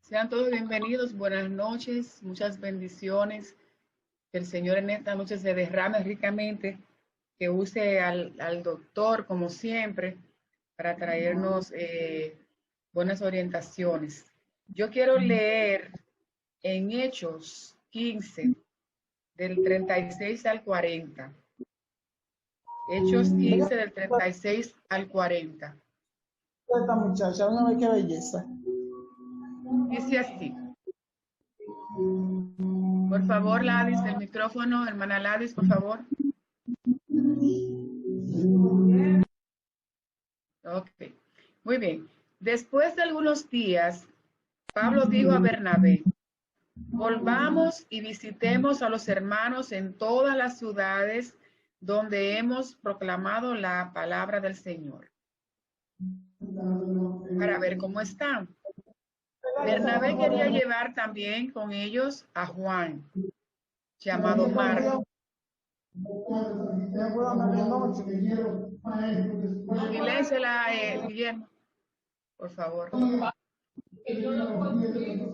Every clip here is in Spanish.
Sean todos bienvenidos, buenas noches, muchas bendiciones. Que el Señor en esta noche se derrame ricamente, que use al doctor como siempre para traernos buenas orientaciones. Yo quiero leer en Hechos 15, del 36 al 40. Hechos 15, del 36 al 40. Esta muchacha, una vez qué belleza. Dice así. Por favor, Ladis, el micrófono, hermana Ladis, por favor. Ok, muy bien. Después de algunos días, Pablo dijo a Bernabé, volvamos y visitemos a los hermanos en todas las ciudades donde hemos proclamado la palabra del Señor, para ver cómo están. Bernabé quería llevar también con ellos a Juan, llamado Marco. Silénciala, Guillermo, por favor.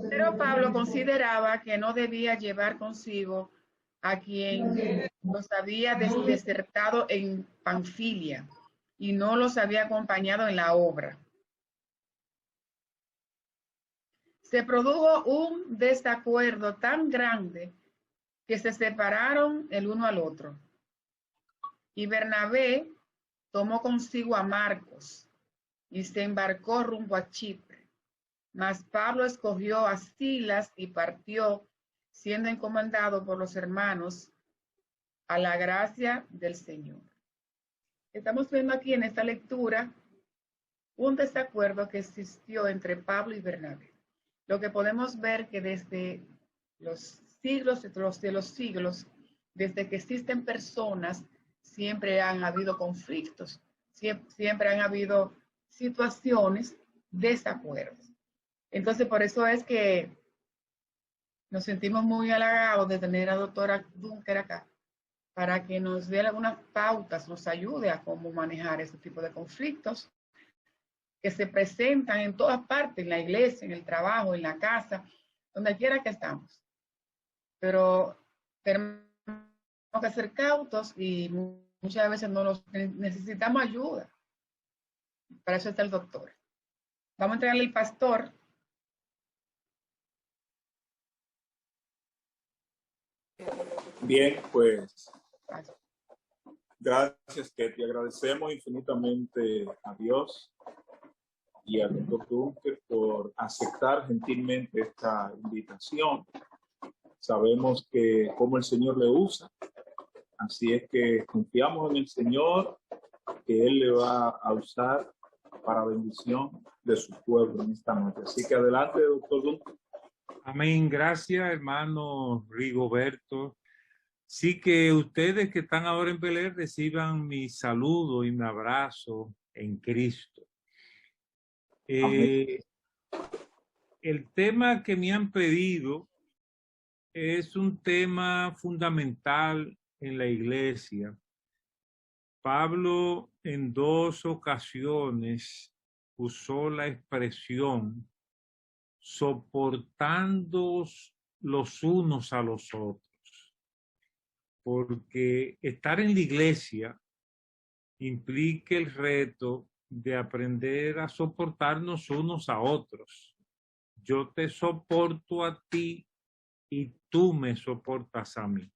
Pero Pablo consideraba que no debía llevar consigo a quien los había desertado en Panfilia y no los había acompañado en la obra. Se produjo un desacuerdo tan grande que se separaron el uno al otro. Y Bernabé tomó consigo a Marcos y se embarcó rumbo a Chipre. Mas Pablo escogió a Silas y partió, siendo encomendado por los hermanos a la gracia del Señor. Estamos viendo aquí en esta lectura un desacuerdo que existió entre Pablo y Bernabé. Lo que podemos ver que desde los siglos de los siglos, desde que existen personas, siempre han habido conflictos, siempre han habido situaciones, desacuerdos. Entonces, por eso es que nos sentimos muy halagados de tener a la doctora Dunker acá, para que nos dé algunas pautas, nos ayude a cómo manejar este tipo de conflictos que se presentan en todas partes, en la iglesia, en el trabajo, en la casa, donde quiera que estamos. Pero tenemos que ser cautos y muchas veces no los necesitamos ayuda. Para eso está el doctor. Vamos a entregarle al pastor. Bien, pues gracias, Ketty. Agradecemos infinitamente a Dios y al doctor Dunker por aceptar gentilmente esta invitación. Sabemos que cómo el Señor le usa, así es que confiamos en el Señor, que Él le va a usar para bendición de su pueblo en esta noche. Así que adelante, doctor Dunker. Amén. Gracias, hermano Rigoberto. Sí, que ustedes que están ahora en Bel Air reciban mi saludo y mi abrazo en Cristo. El tema que me han pedido es un tema fundamental en la iglesia. Pablo en 2 ocasiones usó la expresión soportando los unos a los otros. Porque estar en la iglesia implica el reto de aprender a soportarnos unos a otros. Yo te soporto a ti y tú me soportas a mí.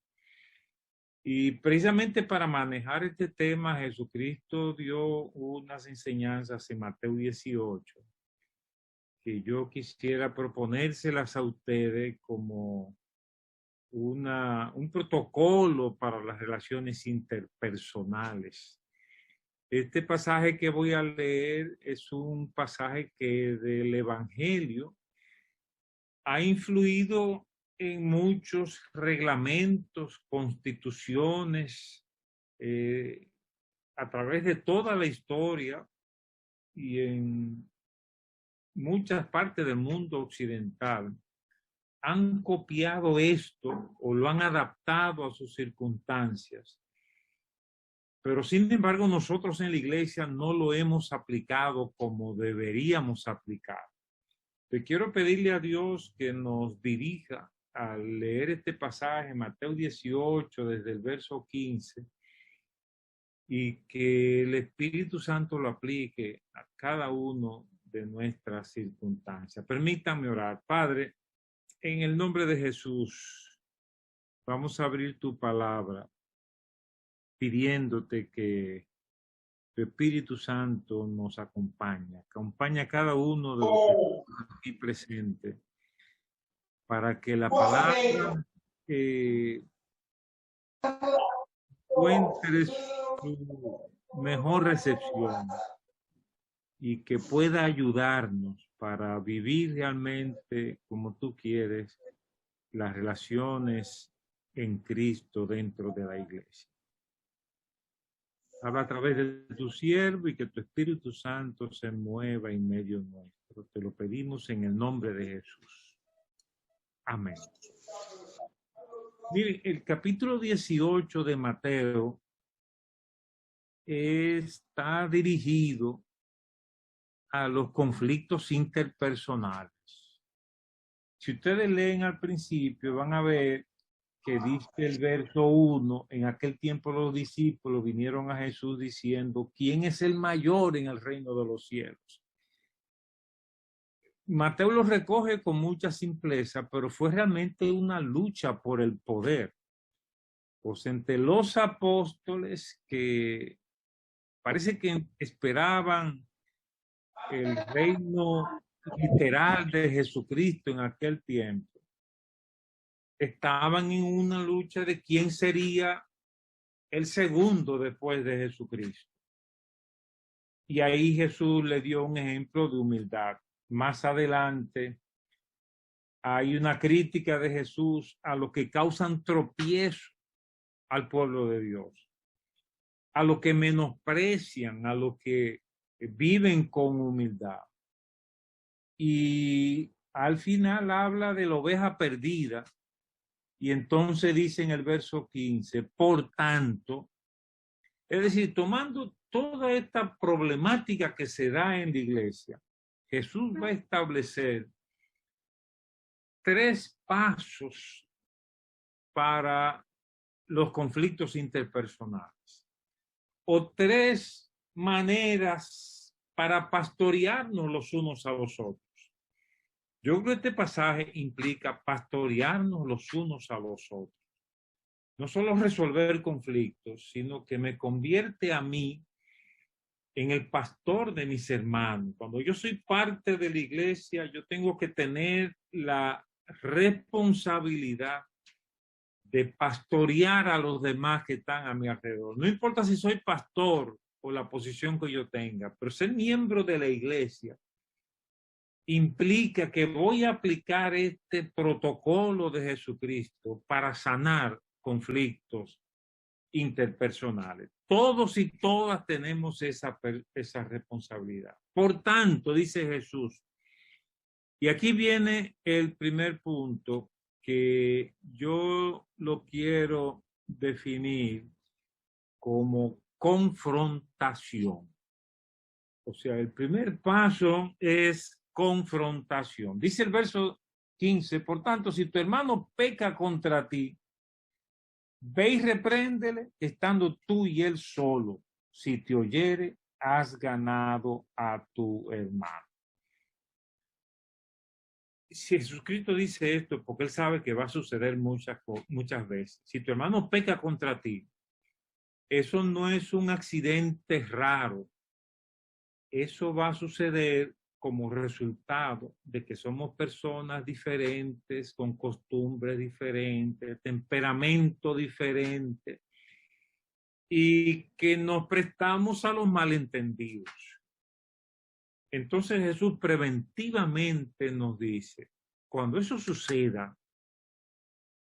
Y precisamente para manejar este tema, Jesucristo dio unas enseñanzas en Mateo 18, que yo quisiera proponérselas a ustedes como un protocolo para las relaciones interpersonales. Este pasaje que voy a leer es un pasaje que del Evangelio ha influido en muchos reglamentos, constituciones, a través de toda la historia y en muchas partes del mundo occidental. Han copiado esto o lo han adaptado a sus circunstancias. Pero sin embargo, nosotros en la iglesia no lo hemos aplicado como deberíamos aplicar. Te quiero pedirle a Dios que nos dirija al leer este pasaje, Mateo 18, desde el verso 15, y que el Espíritu Santo lo aplique a cada uno de nuestras circunstancias. Permítanme orar. Padre, en el nombre de Jesús, vamos a abrir tu palabra pidiéndote que tu Espíritu Santo nos acompaña. Acompaña a cada uno de los que están aquí presentes para que la palabra encuentre su mejor recepción y que pueda ayudarnos para vivir realmente como tú quieres las relaciones en Cristo dentro de la iglesia. Habla a través de tu siervo y que tu Espíritu Santo se mueva en medio nuestro. Te lo pedimos en el nombre de Jesús. Amén. Mire, el capítulo 18 de Mateo está dirigido a los conflictos interpersonales. Si ustedes leen al principio, van a ver que dice el verso 1, en aquel tiempo los discípulos vinieron a Jesús diciendo, ¿quién es el mayor en el reino de los cielos? Mateo lo recoge con mucha simpleza, pero fue realmente una lucha por el poder. Pues entre los apóstoles que parece que esperaban el reino literal de Jesucristo en aquel tiempo, estaban en una lucha de quién sería el segundo después de Jesucristo. Y ahí Jesús le dio un ejemplo de humildad. Más adelante hay una crítica de Jesús a los que causan tropiezo al pueblo de Dios, a los que menosprecian, a los que viven con humildad. Y al final habla de la oveja perdida. Y entonces dice en el verso 15, por tanto, es decir, tomando toda esta problemática que se da en la iglesia, Jesús va a establecer 3 pasos para los conflictos interpersonales o 3 maneras para pastorearnos los unos a los otros. Yo creo que este pasaje implica pastorearnos los unos a los otros. No solo resolver conflictos, sino que me convierte a mí en el pastor de mis hermanos. Cuando yo soy parte de la iglesia, yo tengo que tener la responsabilidad de pastorear a los demás que están a mi alrededor. No importa si soy pastor o la posición que yo tenga, pero ser miembro de la iglesia implica que voy a aplicar este protocolo de Jesucristo para sanar conflictos interpersonales. Todos y todas tenemos esa responsabilidad. Por tanto, dice Jesús, y aquí viene el primer punto que yo lo quiero definir como confrontación. O sea, el primer paso es confrontación. Dice el verso 15, por tanto, si tu hermano peca contra ti, ve y repréndele, estando tú y él solo. Si te oyere, has ganado a tu hermano. Si Jesucristo dice esto, porque él sabe que va a suceder muchas veces. Si tu hermano peca contra ti, eso no es un accidente raro. Eso va a suceder como resultado de que somos personas diferentes, con costumbres diferentes, temperamento diferente, y que nos prestamos a los malentendidos. Entonces Jesús preventivamente nos dice, cuando eso suceda,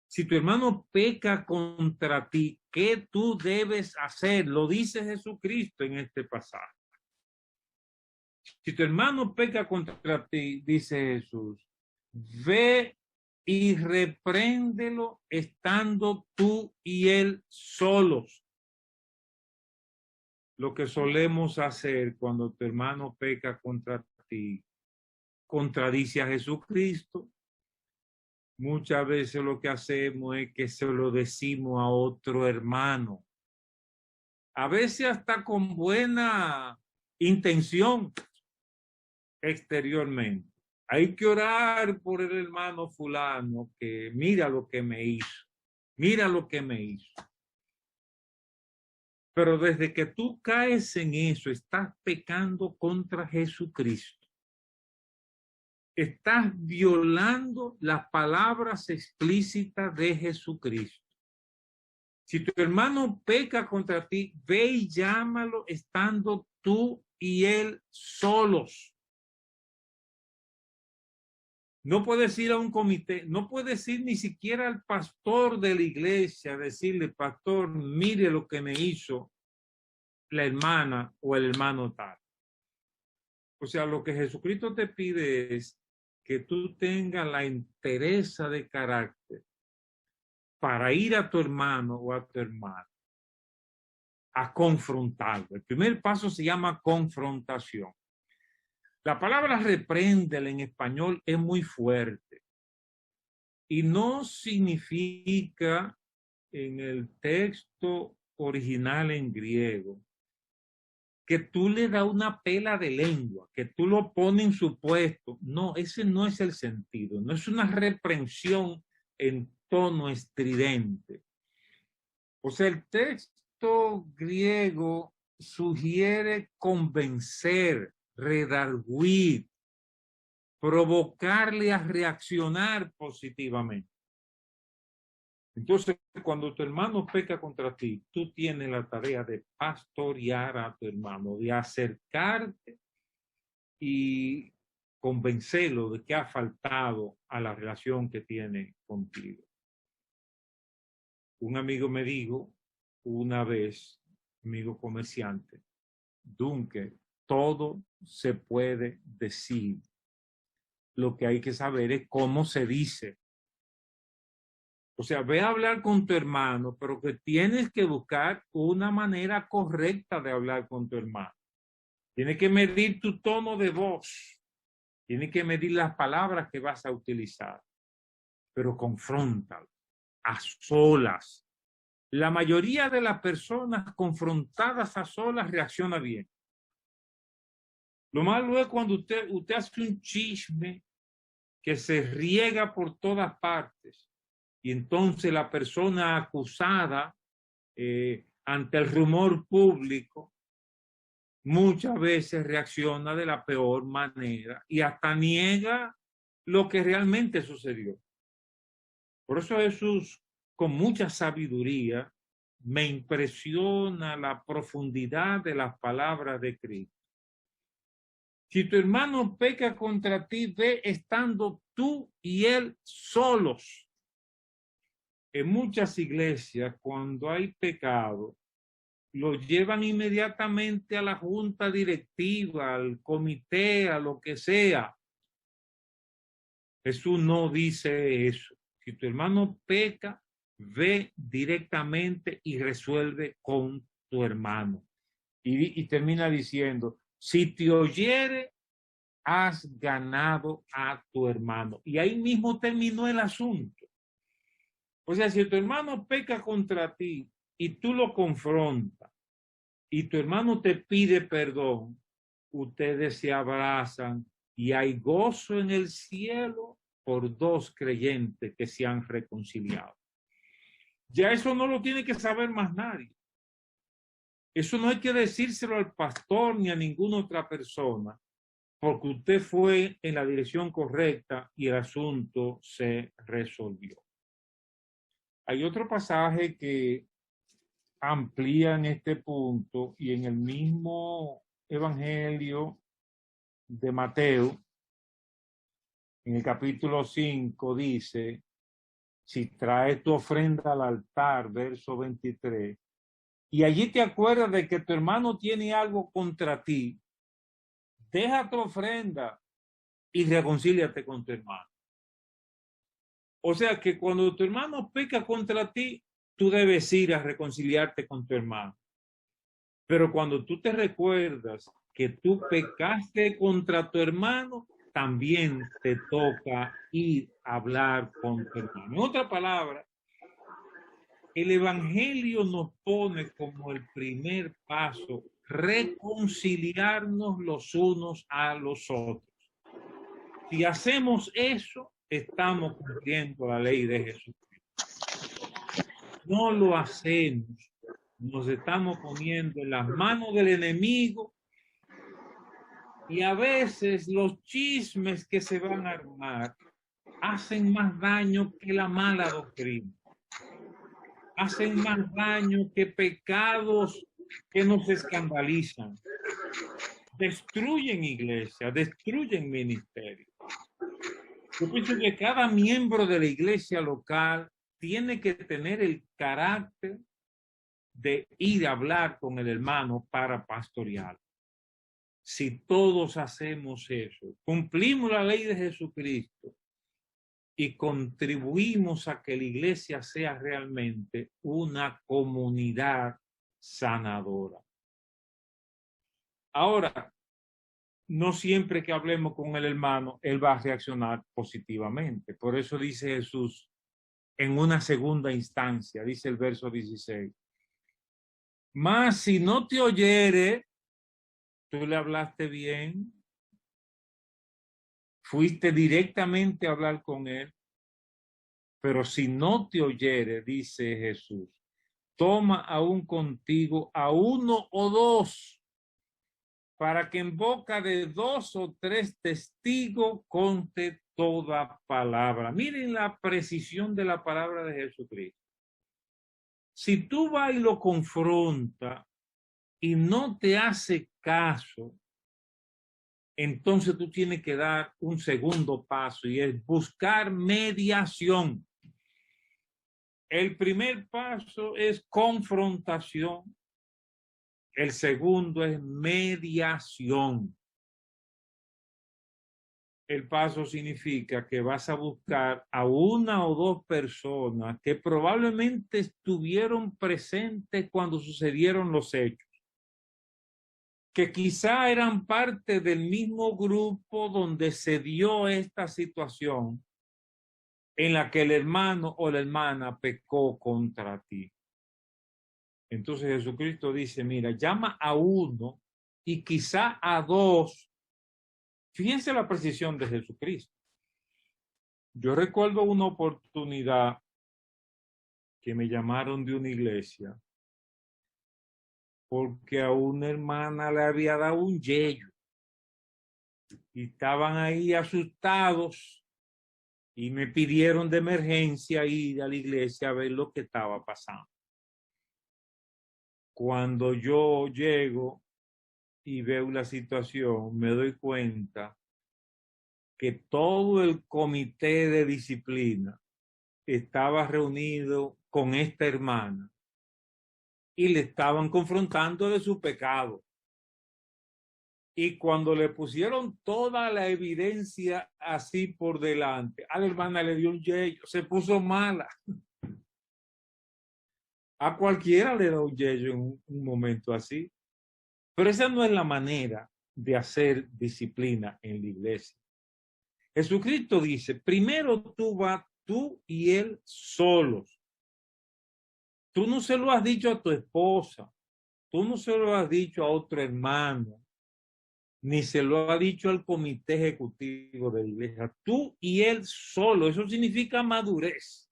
si tu hermano peca contra ti, ¿qué tú debes hacer? Lo dice Jesucristo en este pasaje. Si tu hermano peca contra ti, dice Jesús, ve y repréndelo estando tú y él solos. Lo que solemos hacer cuando tu hermano peca contra ti contradice a Jesucristo. Muchas veces lo que hacemos es que se lo decimos a otro hermano. A veces hasta con buena intención exteriormente. Hay que orar por el hermano fulano que mira lo que me hizo. Mira lo que me hizo. Pero desde que tú caes en eso, estás pecando contra Jesucristo. Estás violando las palabras explícitas de Jesucristo. Si tu hermano peca contra ti, ve y llámalo estando tú y él solos. No puedes ir a un comité, no puedes ir ni siquiera al pastor de la iglesia a decirle, pastor, mire lo que me hizo la hermana o el hermano tal. O sea, lo que Jesucristo te pide es que tú tengas la entereza de carácter para ir a tu hermano o a tu hermana a confrontarlo. El primer paso se llama confrontación. La palabra repréndele en español es muy fuerte y no significa en el texto original en griego que tú le das una pela de lengua, que tú lo pones en su puesto. No, ese no es el sentido. No es una reprensión en tono estridente. O sea, el texto griego sugiere convencer, redarguir, provocarle a reaccionar positivamente. Entonces, cuando tu hermano peca contra ti, tú tienes la tarea de pastorear a tu hermano, de acercarte y convencerlo de que ha faltado a la relación que tiene contigo. Un amigo me dijo una vez, amigo comerciante, Dunque, todo se puede decir. Lo que hay que saber es cómo se dice. O sea, ve a hablar con tu hermano, pero que tienes que buscar una manera correcta de hablar con tu hermano. Tienes que medir tu tono de voz. Tienes que medir las palabras que vas a utilizar. Pero confróntalo a solas. La mayoría de las personas confrontadas a solas reacciona bien. Lo malo es cuando usted hace un chisme que se riega por todas partes. Y entonces la persona acusada ante el rumor público muchas veces reacciona de la peor manera y hasta niega lo que realmente sucedió. Por eso Jesús, con mucha sabiduría, me impresiona la profundidad de las palabras de Cristo. Si tu hermano peca contra ti, ve estando tú y él solos. En muchas iglesias, cuando hay pecado, lo llevan inmediatamente a la junta directiva, al comité, a lo que sea. Jesús no dice eso. Si tu hermano peca, ve directamente y resuelve con tu hermano. Y termina diciendo, si te oyere, has ganado a tu hermano. Y ahí mismo terminó el asunto. O sea, si tu hermano peca contra ti y tú lo confrontas y tu hermano te pide perdón, ustedes se abrazan y hay gozo en el cielo por dos creyentes que se han reconciliado. Ya eso no lo tiene que saber más nadie. Eso no hay que decírselo al pastor ni a ninguna otra persona, porque usted fue en la dirección correcta y el asunto se resolvió. Hay otro pasaje que amplía en este punto y en el mismo Evangelio de Mateo, en el capítulo 5 dice, si traes tu ofrenda al altar, verso 23, y allí te acuerdas de que tu hermano tiene algo contra ti, deja tu ofrenda y reconcíliate con tu hermano. O sea que cuando tu hermano peca contra ti, tú debes ir a reconciliarte con tu hermano. Pero cuando tú te recuerdas que tú pecaste contra tu hermano, también te toca ir a hablar con tu hermano. En otra palabra, el Evangelio nos pone como el primer paso reconciliarnos los unos a los otros. Si hacemos eso, estamos cumpliendo la ley de Jesucristo. No lo hacemos, nos estamos poniendo en las manos del enemigo, y a veces los chismes que se van a armar hacen más daño que la mala doctrina. Hacen más daño que pecados que nos escandalizan. Destruyen iglesia, destruyen ministerio. Yo pienso que cada miembro de la iglesia local tiene que tener el carácter de ir a hablar con el hermano para pastorear. Si todos hacemos eso, cumplimos la ley de Jesucristo y contribuimos a que la iglesia sea realmente una comunidad sanadora. Ahora, no siempre que hablemos con el hermano, él va a reaccionar positivamente. Por eso dice Jesús en una segunda instancia, dice el verso 16. Mas si no te oyere, tú le hablaste bien, fuiste directamente a hablar con él, pero si no te oyere, dice Jesús, toma aún contigo a uno o dos, para que en boca de 2 o 3 testigos conte toda palabra. Miren la precisión de la palabra de Jesucristo. Si tú vas y lo confrontas y no te hace caso, entonces tú tienes que dar un segundo paso y es buscar mediación. El primer paso es confrontación. El segundo es mediación. El paso significa que vas a buscar a una o dos personas que probablemente estuvieron presentes cuando sucedieron los hechos, que quizá eran parte del mismo grupo donde se dio esta situación en la que el hermano o la hermana pecó contra ti. Entonces Jesucristo dice, mira, llama a uno y quizá a dos. Fíjense la precisión de Jesucristo. Yo recuerdo una oportunidad que me llamaron de una iglesia porque a una hermana le había dado un yello y estaban ahí asustados y me pidieron de emergencia ir a la iglesia a ver lo que estaba pasando. Cuando yo llego y veo la situación, me doy cuenta que todo el comité de disciplina estaba reunido con esta hermana y le estaban confrontando de su pecado. Y cuando le pusieron toda la evidencia así por delante, a la hermana le dio un yello, se puso mala. A cualquiera le da un yello en un momento así. Pero esa no es la manera de hacer disciplina en la iglesia. Jesucristo dice, primero tú y él solos. Tú no se lo has dicho a tu esposa, tú no se lo has dicho a otro hermano, ni se lo ha dicho al comité ejecutivo de la iglesia. Tú y él solo, eso significa madurez.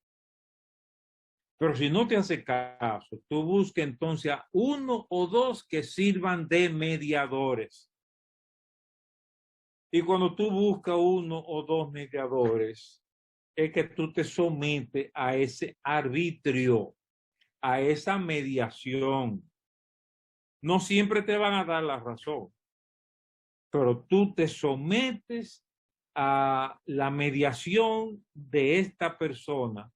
Pero si no te hace caso, tú busca entonces a uno o dos que sirvan de mediadores. Y cuando tú buscas uno o dos mediadores, es que tú te sometes a ese arbitrio, a esa mediación. No siempre te van a dar la razón, pero tú te sometes a la mediación de esta persona,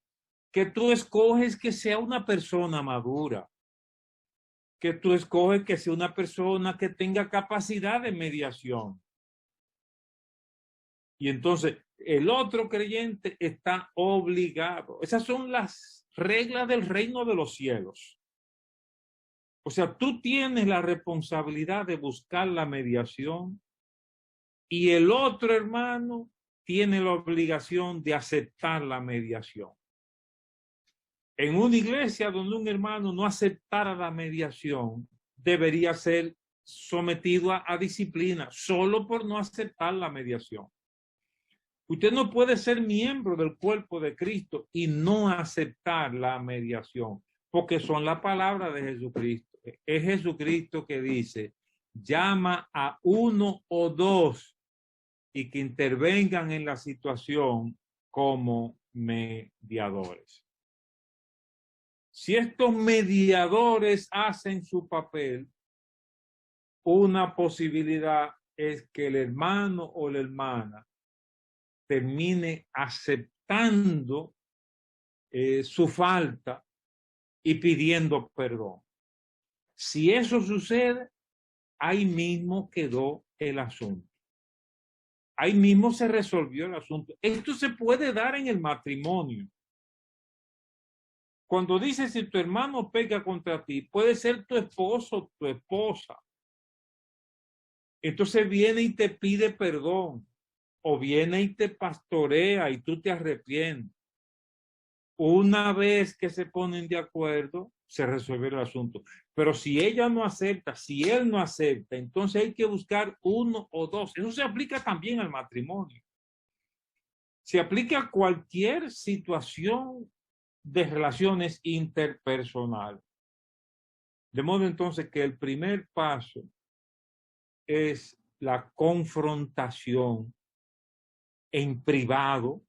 que tú escoges que sea una persona madura, que tú escoges que sea una persona que tenga capacidad de mediación. Y entonces el otro creyente está obligado. Esas son las reglas del reino de los cielos. O sea, tú tienes la responsabilidad de buscar la mediación y el otro hermano tiene la obligación de aceptar la mediación. En una iglesia donde un hermano no aceptara la mediación, debería ser sometido a disciplina solo por no aceptar la mediación. Usted no puede ser miembro del cuerpo de Cristo y no aceptar la mediación, porque son las palabras de Jesucristo. Es Jesucristo que dice, llama a uno o dos y que intervengan en la situación como mediadores. Si estos mediadores hacen su papel, una posibilidad es que el hermano o la hermana termine aceptando su falta y pidiendo perdón. Si eso sucede, ahí mismo quedó el asunto. Ahí mismo se resolvió el asunto. Esto se puede dar en el matrimonio. Cuando dice si tu hermano peca contra ti, puede ser tu esposo, tu esposa. Entonces viene y te pide perdón. O viene y te pastorea y tú te arrepientes. Una vez que se ponen de acuerdo, se resuelve el asunto. Pero si ella no acepta, si él no acepta, entonces hay que buscar uno o dos. Eso se aplica también al matrimonio. Se aplica a cualquier situación de relaciones interpersonales. De modo entonces que el primer paso es la confrontación en privado,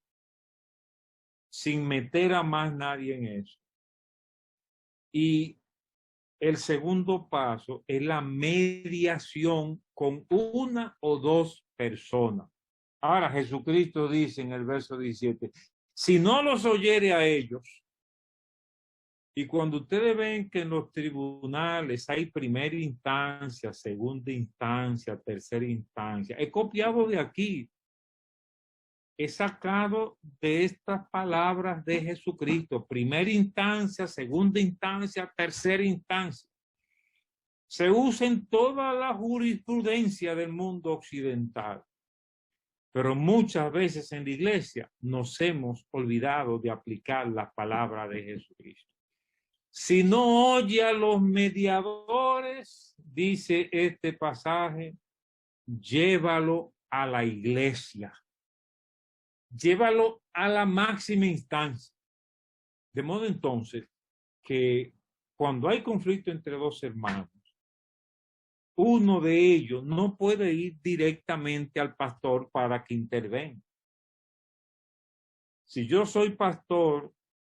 sin meter a más nadie en eso. Y el segundo paso es la mediación con una o dos personas. Ahora Jesucristo dice en el verso 17, si no los oyere a ellos, y cuando ustedes ven que en los tribunales hay primera instancia, segunda instancia, tercera instancia, he copiado de aquí, he sacado de estas palabras de Jesucristo, primera instancia, segunda instancia, tercera instancia. Se usa en toda la jurisprudencia del mundo occidental. Pero muchas veces en la iglesia nos hemos olvidado de aplicar la palabra de Jesucristo. Si no oye a los mediadores, dice este pasaje, llévalo a la iglesia. Llévalo a la máxima instancia. De modo entonces que cuando hay conflicto entre dos hermanos, uno de ellos no puede ir directamente al pastor para que intervenga. Si yo soy pastor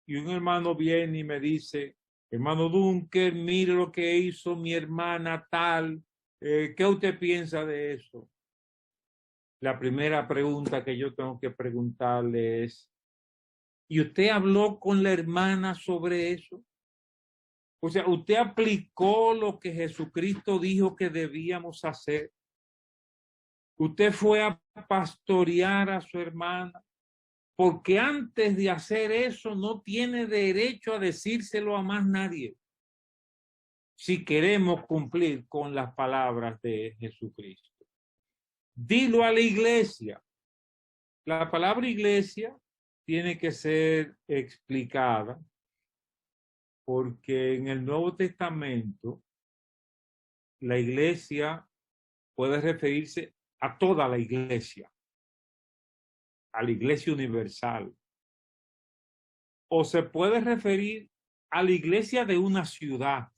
y un hermano viene y me dice, hermano Dunker, mire lo que hizo mi hermana tal, ¿qué usted piensa de eso? La primera pregunta que yo tengo que preguntarle es, ¿y usted habló con la hermana sobre eso? O sea, ¿usted aplicó lo que Jesucristo dijo que debíamos hacer? ¿Usted fue a pastorear a su hermana? Porque antes de hacer eso no tiene derecho a decírselo a más nadie. Si queremos cumplir con las palabras de Jesucristo. Dilo a la iglesia. La palabra iglesia tiene que ser explicada porque en el Nuevo Testamento la iglesia puede referirse a toda la iglesia, a la iglesia universal, o se puede referir a la iglesia de una ciudad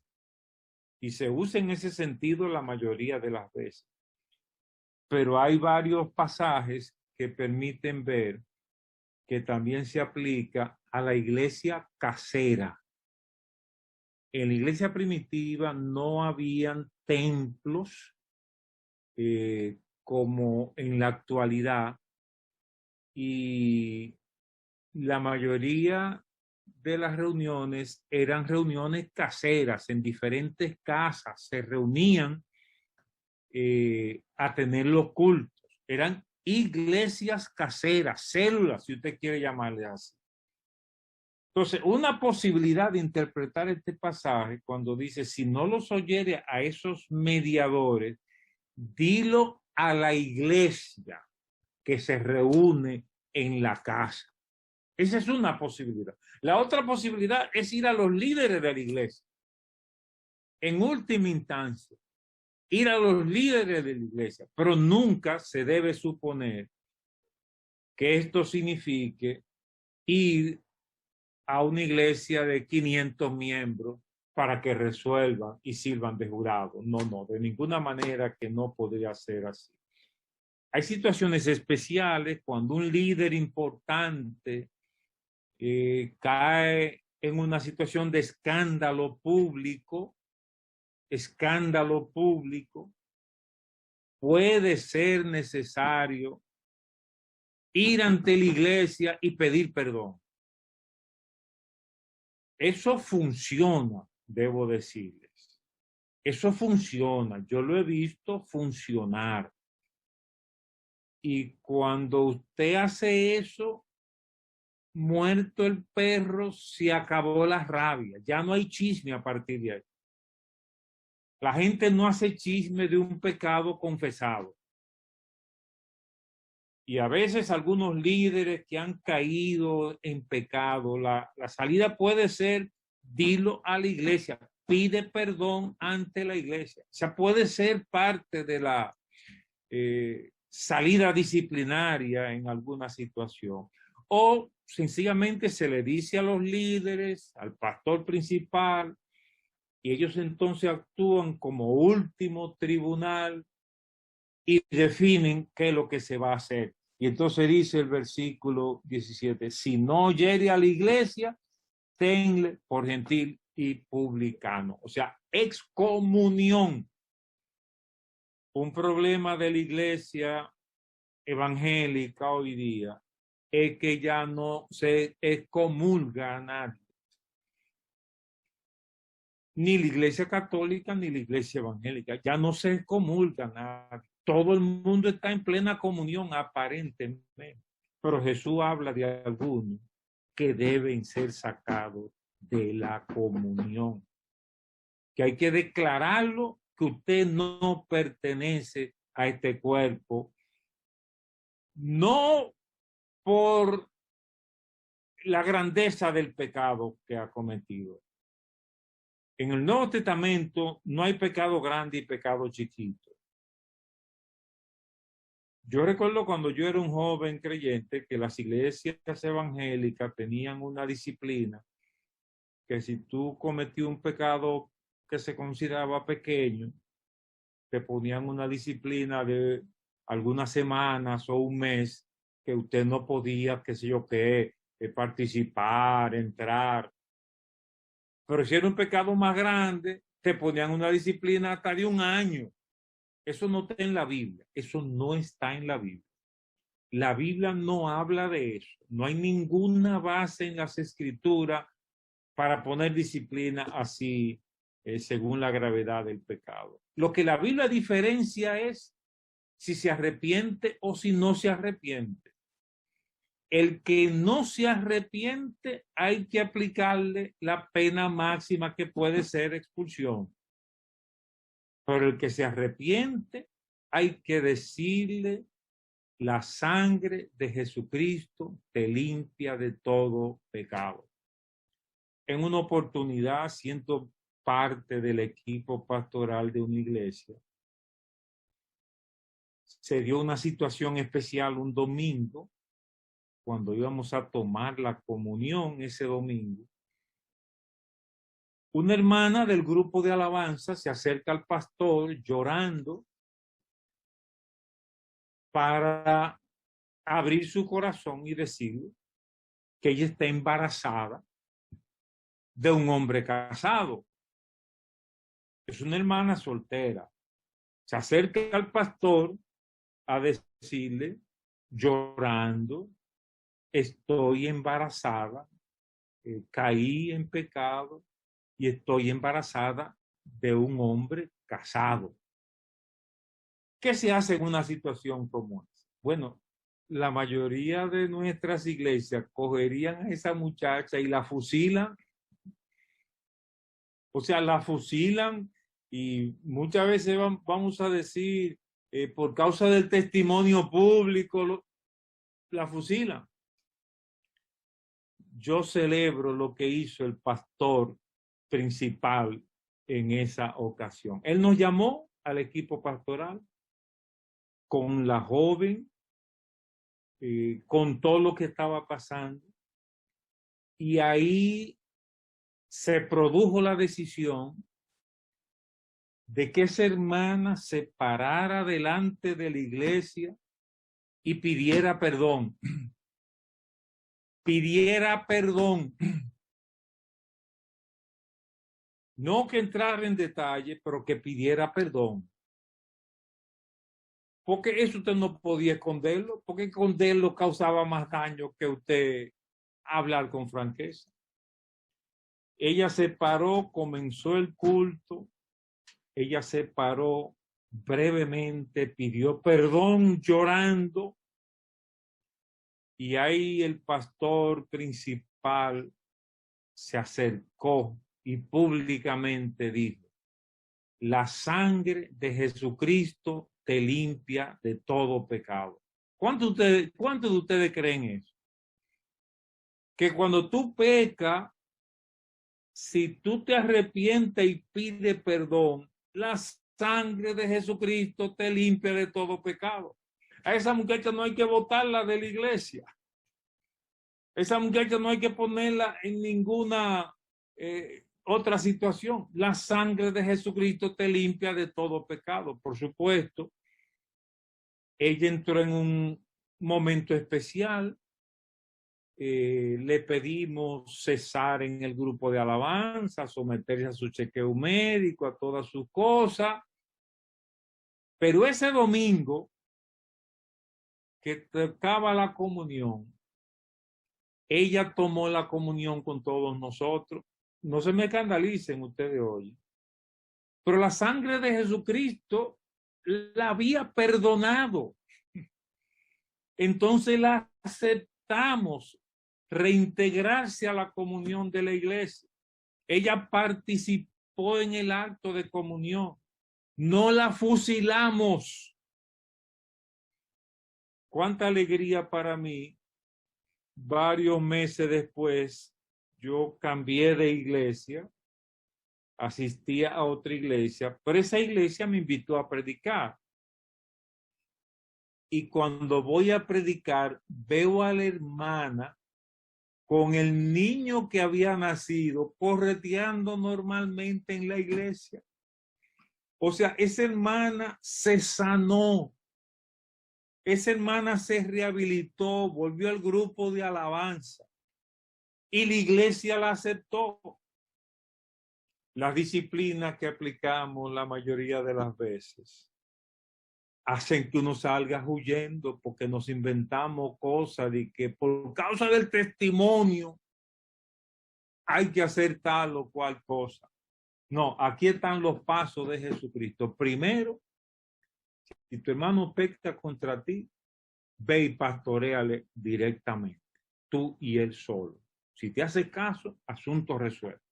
y se usa en ese sentido la mayoría de las veces. Pero hay varios pasajes que permiten ver que también se aplica a la iglesia casera. En la iglesia primitiva no habían templos como en la actualidad y la mayoría de las reuniones eran reuniones caseras en diferentes casas, se reunían a tener los cultos, eran iglesias caseras, células, si usted quiere llamarle así. Entonces, una posibilidad de interpretar este pasaje cuando dice, si no los oyere a esos mediadores, dilo a la iglesia que se reúne en la casa. Esa es una posibilidad. La otra posibilidad es ir a los líderes de la iglesia. En última instancia, ir a los líderes de la iglesia, pero nunca se debe suponer que esto signifique ir a una iglesia de 500 miembros para que resuelvan y sirvan de jurado. No, no, de ninguna manera que no podría ser así. Hay situaciones especiales cuando un líder importante cae en una situación de escándalo público, puede ser necesario ir ante la iglesia y pedir perdón. Eso funciona, debo decirles. Eso funciona. Yo lo he visto funcionar. Y cuando usted hace eso, muerto el perro, se acabó la rabia. Ya no hay chisme a partir de ahí. La gente no hace chisme de un pecado confesado. Y a veces algunos líderes que han caído en pecado, la salida puede ser, dilo a la iglesia, pide perdón ante la iglesia. O sea, puede ser parte de la salida disciplinaria en alguna situación. O sencillamente se le dice a los líderes, al pastor principal, y ellos entonces actúan como último tribunal y definen qué es lo que se va a hacer. Y entonces dice el versículo 17, si no oyere a la iglesia, tenle por gentil y publicano. O sea, excomunión. Un problema de la iglesia evangélica hoy día es que ya no se excomulga a nadie. Ni la iglesia católica ni la iglesia evangélica. Ya no se excomulga a nadie. Todo el mundo está en plena comunión aparentemente. Pero Jesús habla de algunos que deben ser sacados de la comunión. Que hay que declararlo que usted no pertenece a este cuerpo. No por la grandeza del pecado que ha cometido. En el Nuevo Testamento no hay pecado grande y pecado chiquito. Yo recuerdo cuando yo era un joven creyente que las iglesias evangélicas tenían una disciplina que si tú cometías un pecado que se consideraba pequeño, te ponían una disciplina de algunas semanas o un mes que usted no podía, qué sé yo qué, participar, entrar. Pero si era un pecado más grande, te ponían una disciplina hasta de 1 año. Eso no está en la Biblia. Eso no está en la Biblia. La Biblia no habla de eso. No hay ninguna base en las escrituras para poner disciplina así según la gravedad del pecado. Lo que la Biblia diferencia es si se arrepiente o si no se arrepiente. El que no se arrepiente hay que aplicarle la pena máxima que puede ser expulsión. Pero el que se arrepiente hay que decirle la sangre de Jesucristo te limpia de todo pecado. En una oportunidad, siendo parte del equipo pastoral de una iglesia, se dio una situación especial un domingo, cuando íbamos a tomar la comunión ese domingo. Una hermana del grupo de alabanza se acerca al pastor llorando para abrir su corazón y decirle que ella está embarazada de un hombre casado. Es una hermana soltera. Se acerca al pastor a decirle, llorando, estoy embarazada, caí en pecado y estoy embarazada de un hombre casado. ¿Qué se hace en una situación como esa? Bueno, la mayoría de nuestras iglesias cogerían a esa muchacha y la fusilan. O sea, la fusilan y muchas veces vamos a decir por causa del testimonio público, la fusilan. Yo celebro lo que hizo el pastor principal en esa ocasión. Él nos llamó al equipo pastoral con la joven, con todo lo que estaba pasando, y ahí se produjo la decisión de que esa hermana se parara delante de la iglesia y pidiera perdón. Pidiera perdón. No que entrara en detalle, pero que pidiera perdón. Porque eso usted no podía esconderlo, porque esconderlo causaba más daño que usted hablar con franqueza. Ella se paró, comenzó el culto, ella se paró brevemente, pidió perdón llorando, y ahí el pastor principal se acercó y públicamente dijo: la sangre de Jesucristo te limpia de todo pecado. ¿Cuántos de ustedes creen eso? Que cuando tú pecas, si tú te arrepientes y pides perdón, la sangre de Jesucristo te limpia de todo pecado. A esa muchacha no hay que botarla de la iglesia. Esa muchacha no hay que ponerla en ninguna otra situación. La sangre de Jesucristo te limpia de todo pecado. Por supuesto, ella entró en un momento especial. Le pedimos cesar en el grupo de alabanza, someterse a su chequeo médico, a todas sus cosas. Pero ese domingo que tocaba la comunión, ella tomó la comunión con todos nosotros. No se me escandalicen ustedes hoy, pero la sangre de Jesucristo la había perdonado. Entonces la aceptamos reintegrarse a la comunión de la iglesia. Ella participó en el acto de comunión. No la fusilamos. Cuánta alegría para mí. Varios meses después, yo cambié de iglesia, asistía a otra iglesia, pero esa iglesia me invitó a predicar. Y cuando voy a predicar, veo a la hermana con el niño que había nacido correteando normalmente en la iglesia. O sea, esa hermana se sanó. Esa hermana se rehabilitó, volvió al grupo de alabanza y la iglesia la aceptó. Las disciplinas que aplicamos la mayoría de las veces hacen que uno salga huyendo porque nos inventamos cosas de que por causa del testimonio hay que hacer tal o cual cosa. No, aquí están los pasos de Jesucristo. Primero, si tu hermano peca contra ti, ve y pastoréale directamente, tú y él solo. Si te hace caso, asunto resuelto.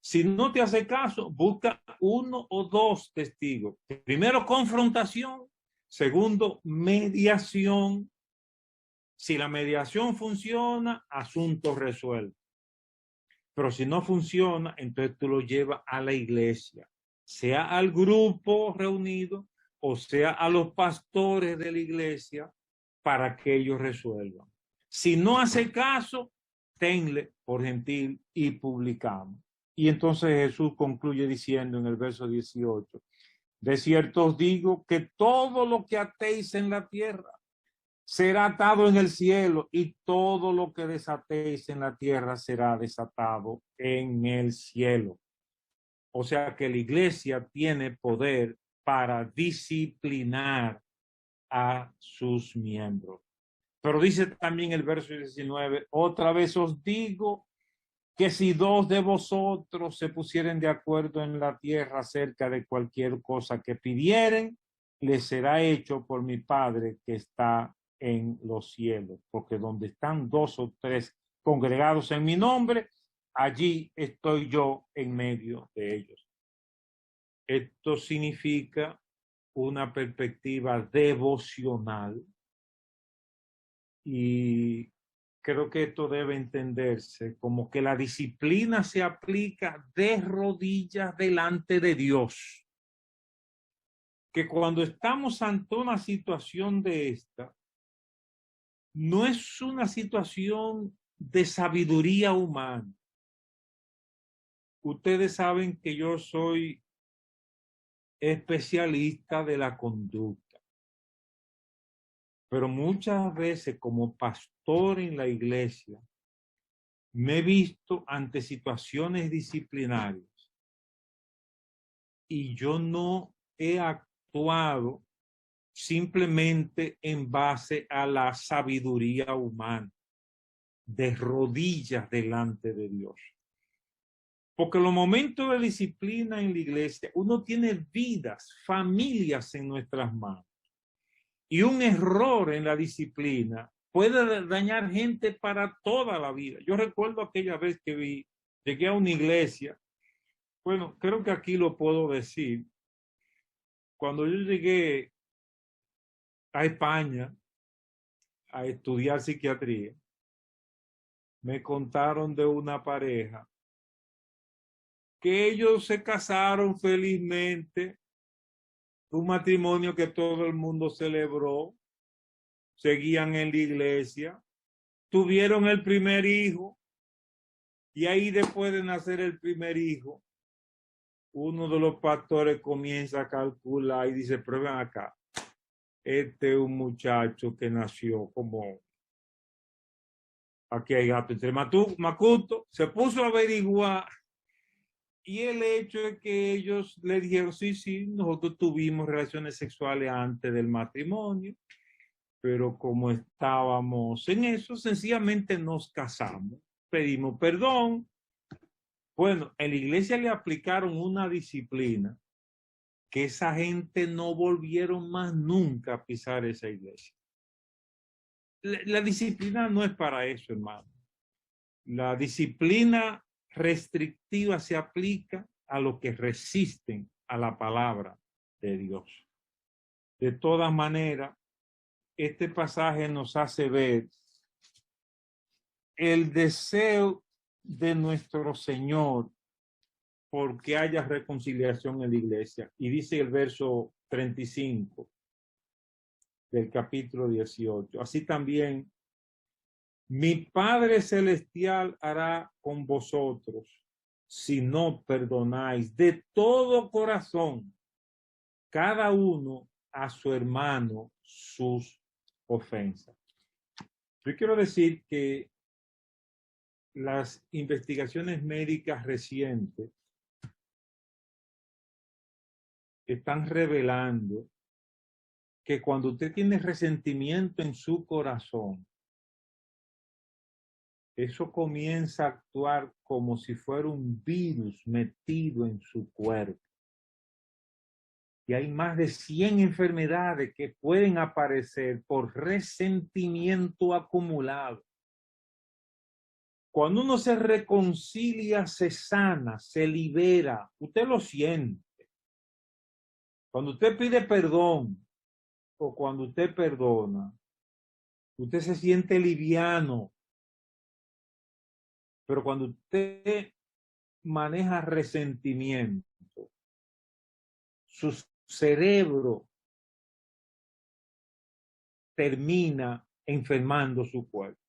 Si no te hace caso, busca uno o dos testigos. Primero, confrontación. Segundo, mediación. Si la mediación funciona, asunto resuelto. Pero si no funciona, entonces tú lo llevas a la iglesia, sea al grupo reunido o sea a los pastores de la iglesia para que ellos resuelvan. Si no hace caso, tenle por gentil y publicamos. Y entonces Jesús concluye diciendo en el verso 18, de cierto os digo que todo lo que atéis en la tierra será atado en el cielo, y todo lo que desatéis en la tierra será desatado en el cielo. O sea que la iglesia tiene poder para disciplinar a sus miembros. Pero dice también el verso 19, otra vez os digo que si dos de vosotros se pusieren de acuerdo en la tierra acerca de cualquier cosa que pidieren, les será hecho por mi Padre que está en los cielos. Porque donde están dos o tres congregados en mi nombre, allí estoy yo en medio de ellos. Esto significa una perspectiva devocional y creo que esto debe entenderse como que la disciplina se aplica de rodillas delante de Dios. Que cuando estamos ante una situación de esta, no es una situación de sabiduría humana. Ustedes saben que yo soy especialista de la conducta, pero muchas veces como pastor en la iglesia me he visto ante situaciones disciplinarias y yo no he actuado simplemente en base a la sabiduría humana, de rodillas delante de Dios. Porque en los momentos de disciplina en la iglesia, uno tiene vidas, familias en nuestras manos. Y un error en la disciplina puede dañar gente para toda la vida. Yo recuerdo aquella vez que llegué a una iglesia, bueno, creo que aquí lo puedo decir, cuando yo llegué a España a estudiar psiquiatría, me contaron de una pareja que ellos se casaron felizmente, un matrimonio que todo el mundo celebró, seguían en la iglesia, tuvieron el primer hijo y ahí después de nacer el primer hijo, uno de los pastores comienza a calcular y dice, prueben acá, este es un muchacho que nació como, aquí hay gato entre Macuto, se puso a averiguar. Y el hecho es que ellos le dijeron, sí, nosotros tuvimos relaciones sexuales antes del matrimonio, pero como estábamos en eso, sencillamente nos casamos, pedimos perdón. Bueno, en la iglesia le aplicaron una disciplina que esa gente no volvieron más nunca a pisar esa iglesia. La disciplina no es para eso, hermano. La disciplina restrictiva se aplica a los que resisten a la palabra de Dios. De todas maneras, este pasaje nos hace ver el deseo de nuestro Señor porque haya reconciliación en la iglesia. Y dice el verso 35 del capítulo 18. Así también, mi Padre Celestial hará con vosotros si no perdonáis de todo corazón cada uno a su hermano sus ofensas. Yo quiero decir que las investigaciones médicas recientes están revelando que cuando usted tiene resentimiento en su corazón, eso comienza a actuar como si fuera un virus metido en su cuerpo. Y hay más de 100 enfermedades que pueden aparecer por resentimiento acumulado. Cuando uno se reconcilia, se sana, se libera. Usted lo siente. Cuando usted pide perdón o cuando usted perdona, usted se siente liviano. Pero cuando usted maneja resentimiento, su cerebro termina enfermando su cuerpo.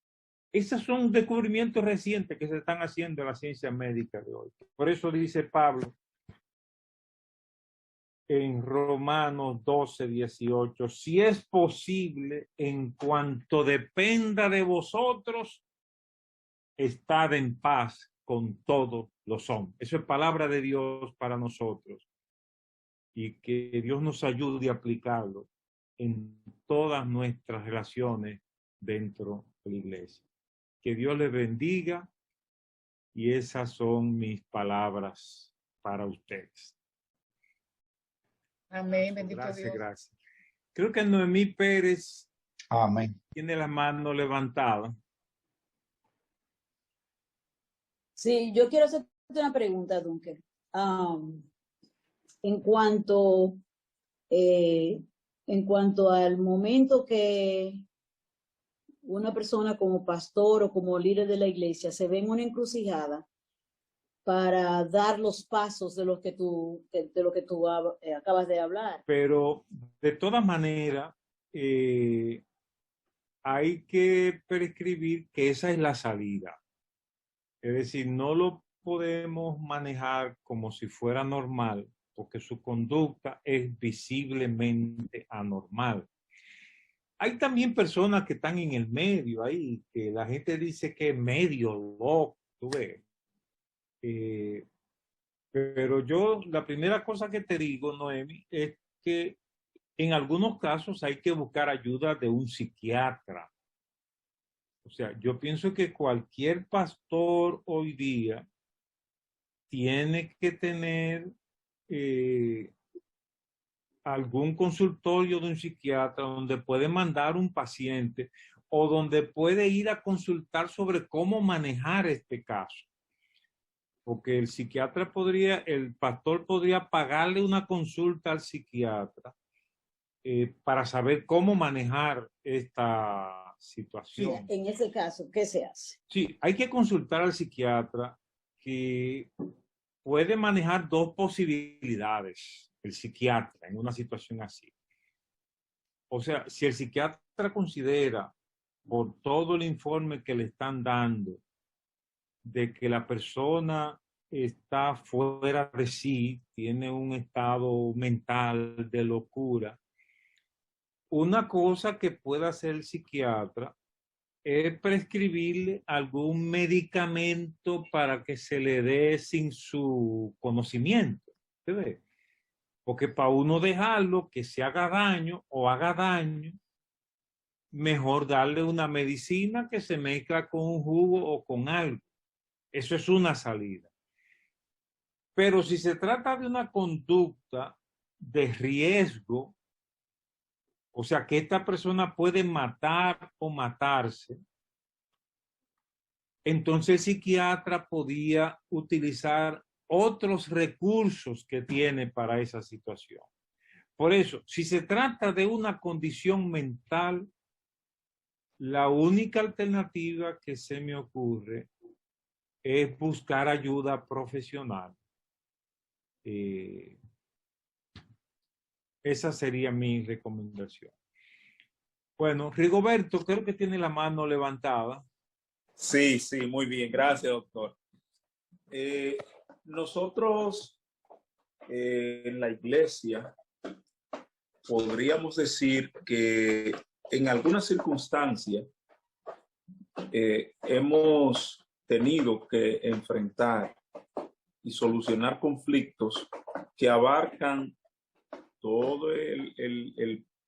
Esos son descubrimientos recientes que se están haciendo en la ciencia médica de hoy. Por eso dice Pablo en Romanos 12:18, si es posible, en cuanto dependa de vosotros, estad en paz con todos los hombres. Eso es palabra de Dios para nosotros. Y que Dios nos ayude a aplicarlo en todas nuestras relaciones dentro de la iglesia. Que Dios les bendiga y esas son mis palabras para ustedes. Amén, bendito Gracias, Dios. gracias. Creo que Noemí Pérez Amén. tiene la mano levantada. Sí, yo quiero hacerte una pregunta, Dunker. En cuanto en cuanto al momento que una persona como pastor o como líder de la iglesia se ve en una encrucijada para dar los pasos de lo que tú acabas de hablar. Pero de todas maneras, hay que prescribir que esa es la salida. Es decir, no lo podemos manejar como si fuera normal, porque su conducta es visiblemente anormal. Hay también personas que están en el medio ahí, que la gente dice que es medio loco, tú ves. Pero yo, la primera cosa que te digo, Noemi, es que en algunos casos hay que buscar ayuda de un psiquiatra. O sea, yo pienso que cualquier pastor hoy día tiene que tener algún consultorio de un psiquiatra donde puede mandar un paciente o donde puede ir a consultar sobre cómo manejar este caso. Porque el psiquiatra podría, el pastor podría pagarle una consulta al psiquiatra para saber cómo manejar esta situación. En ese caso, ¿qué se hace? Sí, hay que consultar al psiquiatra, que puede manejar dos posibilidades, el psiquiatra, en una situación así. O sea, si el psiquiatra considera, por todo el informe que le están dando, de que la persona está fuera de sí, tiene un estado mental de locura, una cosa que puede hacer el psiquiatra es prescribirle algún medicamento para que se le dé sin su conocimiento. ¿Ves? Porque para uno dejarlo que se haga daño o haga daño, mejor darle una medicina que se mezcla con un jugo o con algo. Eso es una salida. Pero si se trata de una conducta de riesgo, o sea, que esta persona puede matar o matarse, entonces el psiquiatra podía utilizar otros recursos que tiene para esa situación. Por eso, si se trata de una condición mental, la única alternativa que se me ocurre es buscar ayuda profesional. Esa sería mi recomendación. Bueno, Rigoberto, creo que tiene la mano levantada. Sí, sí, muy bien. Gracias, doctor. Nosotros en la iglesia podríamos decir que en algunas circunstancias hemos tenido que enfrentar y solucionar conflictos que abarcan todo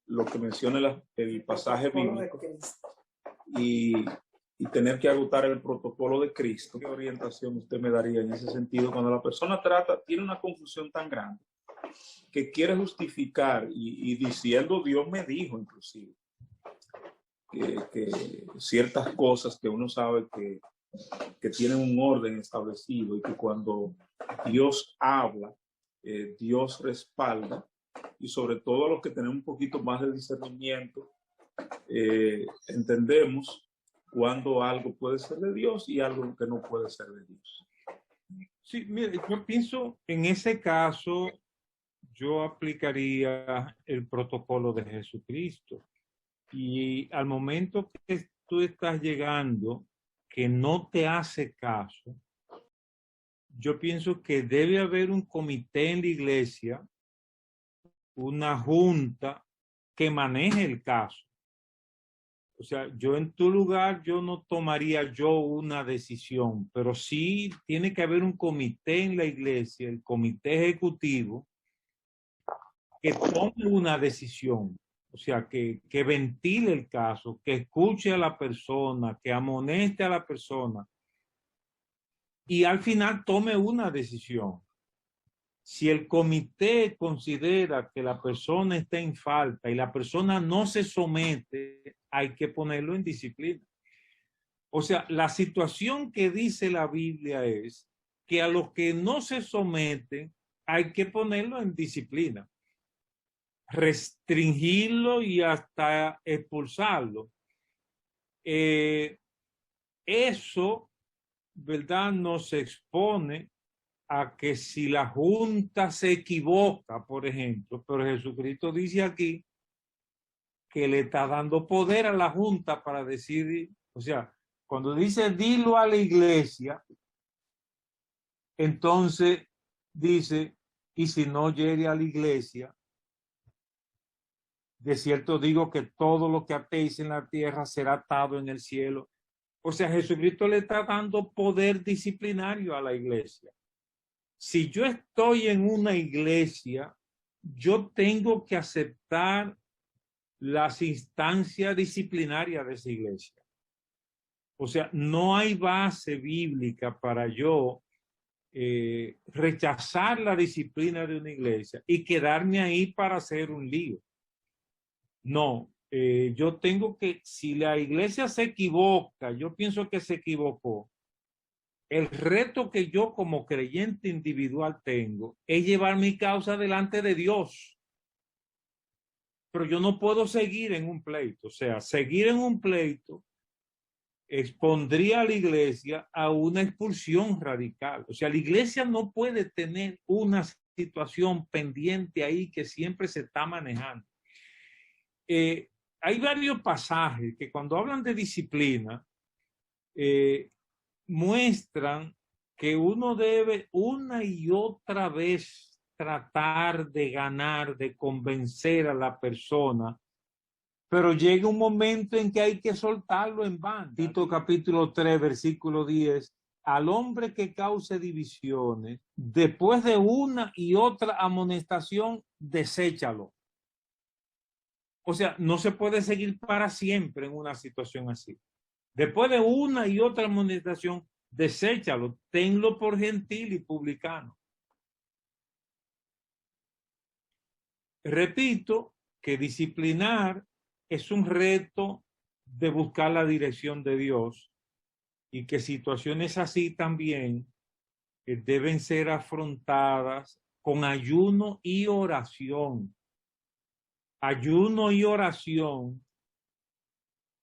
lo que menciona el pasaje bíblico y tener que agotar el protocolo de Cristo. ¿Qué orientación usted me daría en ese sentido cuando la persona tiene una confusión tan grande que quiere justificar y diciendo Dios me dijo inclusive que ciertas cosas que uno sabe que tienen un orden establecido y que cuando Dios habla, Dios respalda, y sobre todo los que tenemos un poquito más de discernimiento, entendemos cuando algo puede ser de Dios y algo que no puede ser de Dios. Sí, mire, yo pienso en ese caso, yo aplicaría el protocolo de Jesucristo. Y al momento que tú estás llegando, que no te hace caso, yo pienso que debe haber un comité en la iglesia, una junta que maneje el caso. O sea, yo en tu lugar, yo no tomaría yo una decisión, pero sí tiene que haber un comité en la iglesia, el comité ejecutivo, que tome una decisión. O sea, que ventile el caso, que escuche a la persona, que amoneste a la persona y al final tome una decisión. Si el comité considera que la persona está en falta y la persona no se somete, hay que ponerlo en disciplina. O sea, la situación que dice la Biblia es que a los que no se someten hay que ponerlo en disciplina. restringirlo y hasta expulsarlo. Eso, ¿verdad?, nos expone a que si la Junta se equivoca, por ejemplo, pero Jesucristo dice aquí que le está dando poder a la Junta para decidir, o sea, cuando dice dilo a la iglesia, entonces dice, y si no llegue a la iglesia, de cierto digo que todo lo que atéis en la tierra será atado en el cielo. O sea, Jesucristo le está dando poder disciplinario a la iglesia. Si yo estoy en una iglesia, yo tengo que aceptar las instancias disciplinarias de esa iglesia. O sea, no hay base bíblica para yo rechazar la disciplina de una iglesia y quedarme ahí para hacer un lío. No, yo tengo que, si la iglesia se equivoca, yo pienso que se equivocó, el reto que yo como creyente individual tengo es llevar mi causa delante de Dios. Pero yo no puedo seguir en un pleito. O sea, seguir en un pleito expondría a la iglesia a una expulsión radical. O sea, la iglesia no puede tener una situación pendiente ahí que siempre se está manejando. Hay varios pasajes que cuando hablan de disciplina muestran que uno debe una y otra vez tratar de ganar, de convencer a la persona, pero llega un momento en que hay que soltarlo en banda. Tito capítulo 3, versículo 10, al hombre que cause divisiones, después de una y otra amonestación, deséchalo. O sea, no se puede seguir para siempre en una situación así. Después de una y otra amonestación, deséchalo, tenlo por gentil y publicano. Repito que disciplinar es un reto de buscar la dirección de Dios y que situaciones así también deben ser afrontadas con ayuno y oración. Ayuno y oración,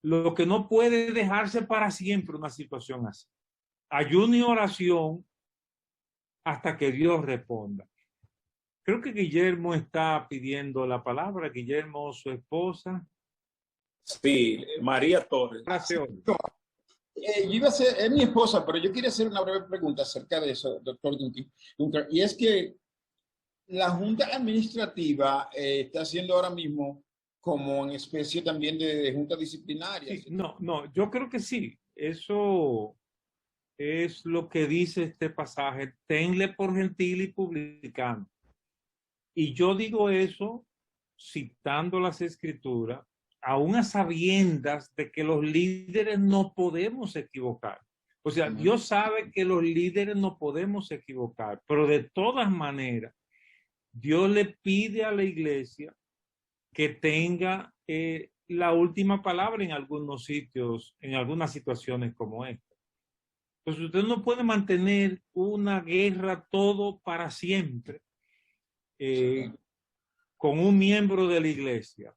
lo que no puede dejarse para siempre una situación así. Ayuno y oración hasta que Dios responda. Creo que Guillermo está pidiendo la palabra. Guillermo, su esposa. Sí, María Torres. Gracias. Yo iba a ser, es mi esposa, pero yo quería hacer una breve pregunta acerca de eso, doctor Duncan. Y es que la Junta Administrativa está haciendo ahora mismo como en especie también de junta disciplinaria. Sí, no, yo creo que sí. Eso es lo que dice este pasaje. Tenle por gentil y publicano. Y yo digo eso citando las escrituras, aún a sabiendas de que los líderes no podemos equivocar. O sea, Dios sabe que los líderes no podemos equivocar, pero de todas maneras, Dios le pide a la iglesia que tenga la última palabra en algunos sitios, en algunas situaciones como esta. Entonces usted no puede mantener una guerra todo para siempre con un miembro de la iglesia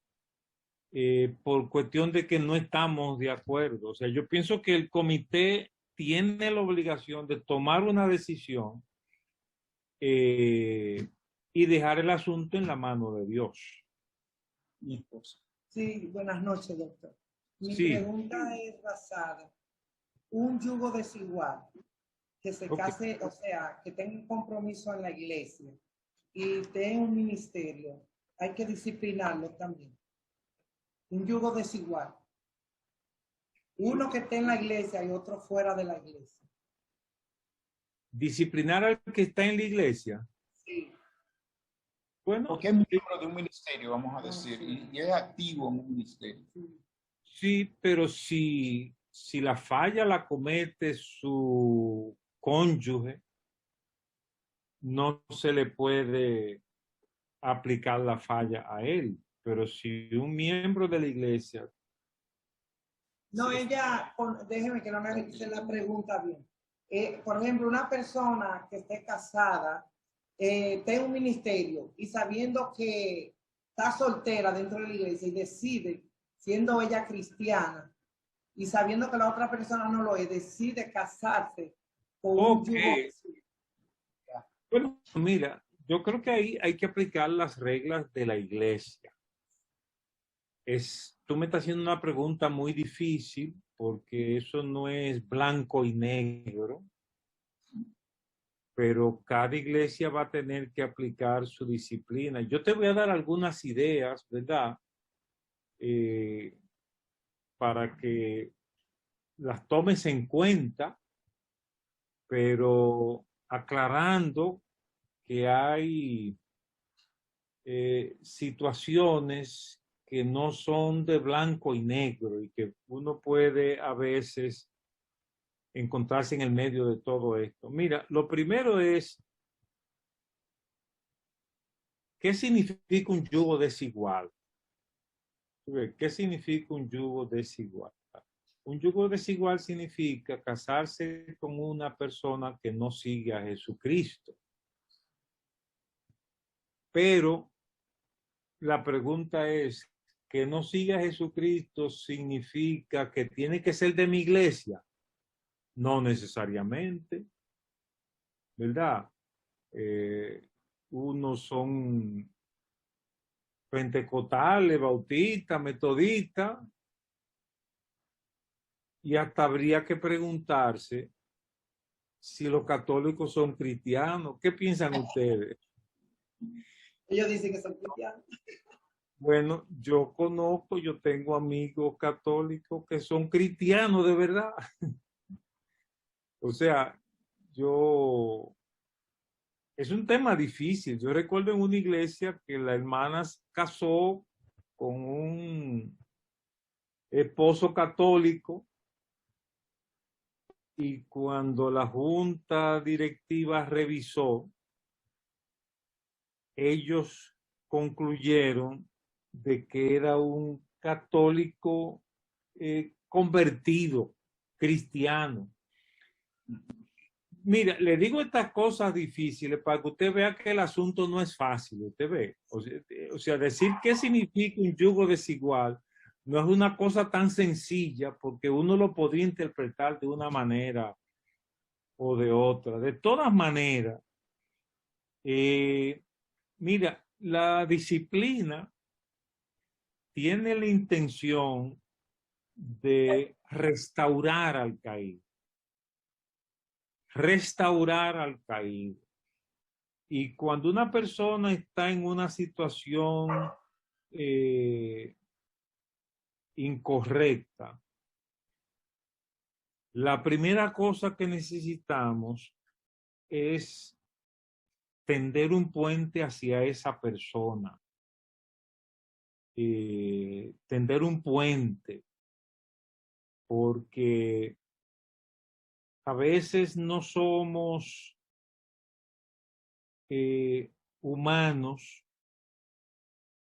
por cuestión de que no estamos de acuerdo. O sea, yo pienso que el comité tiene la obligación de tomar una decisión y dejar el asunto en la mano de Dios. Sí, buenas noches, doctor. Mi Sí. pregunta es basada. Un yugo desigual, que se case, o sea, que tenga un compromiso en la iglesia y tenga un ministerio, hay que disciplinarlo también. Un yugo desigual. Uno que esté en la iglesia y otro fuera de la iglesia. Disciplinar al que está en la iglesia. Sí. Bueno, Porque es miembro de un ministerio, vamos a decir, y es activo en un ministerio. sí, pero si la falla la comete su cónyuge, no se le puede aplicar la falla a él. Pero si un miembro de la iglesia... No, sí. ella, déjeme que no me hice la pregunta bien. Por ejemplo, una persona que esté casada, tenga un ministerio y sabiendo que está soltera dentro de la iglesia y decide, siendo ella cristiana y sabiendo que la otra persona no lo es, decide casarse con un Ok. yugo. Bueno, mira, yo creo que ahí hay que aplicar las reglas de la iglesia. Tú me estás haciendo una pregunta muy difícil porque eso no es blanco y negro, pero cada iglesia va a tener que aplicar su disciplina. Yo te voy a dar algunas ideas, ¿verdad? Para que las tomes en cuenta, pero aclarando que hay situaciones que no son de blanco y negro y que uno puede a veces encontrarse en el medio de todo esto. Mira, lo primero es, ¿qué significa un yugo desigual? ¿Qué significa un yugo desigual? Un yugo desigual significa casarse con una persona que no sigue a Jesucristo. Pero la pregunta es, ¿que no siga a Jesucristo significa que tiene que ser de mi iglesia? No necesariamente, ¿verdad? Unos son pentecostales, bautistas, metodistas, y hasta habría que preguntarse si los católicos son cristianos. ¿Qué piensan ustedes? Ellos dicen que son cristianos. Bueno, yo conozco, yo tengo amigos católicos que son cristianos de verdad. O sea, es un tema difícil. Yo recuerdo en una iglesia que la hermana casó con un esposo católico y cuando la junta directiva revisó, ellos concluyeron de que era un católico convertido, cristiano. Mira, le digo estas cosas difíciles para que usted vea que el asunto no es fácil, usted ve. O sea, decir qué significa un yugo desigual no es una cosa tan sencilla porque uno lo podría interpretar de una manera o de otra. De todas maneras, mira, la disciplina tiene la intención de restaurar al caído. Restaurar al caído. Y cuando una persona está en una situación incorrecta, la primera cosa que necesitamos es tender un puente hacia esa persona. Tender un puente, porque a veces no somos humanos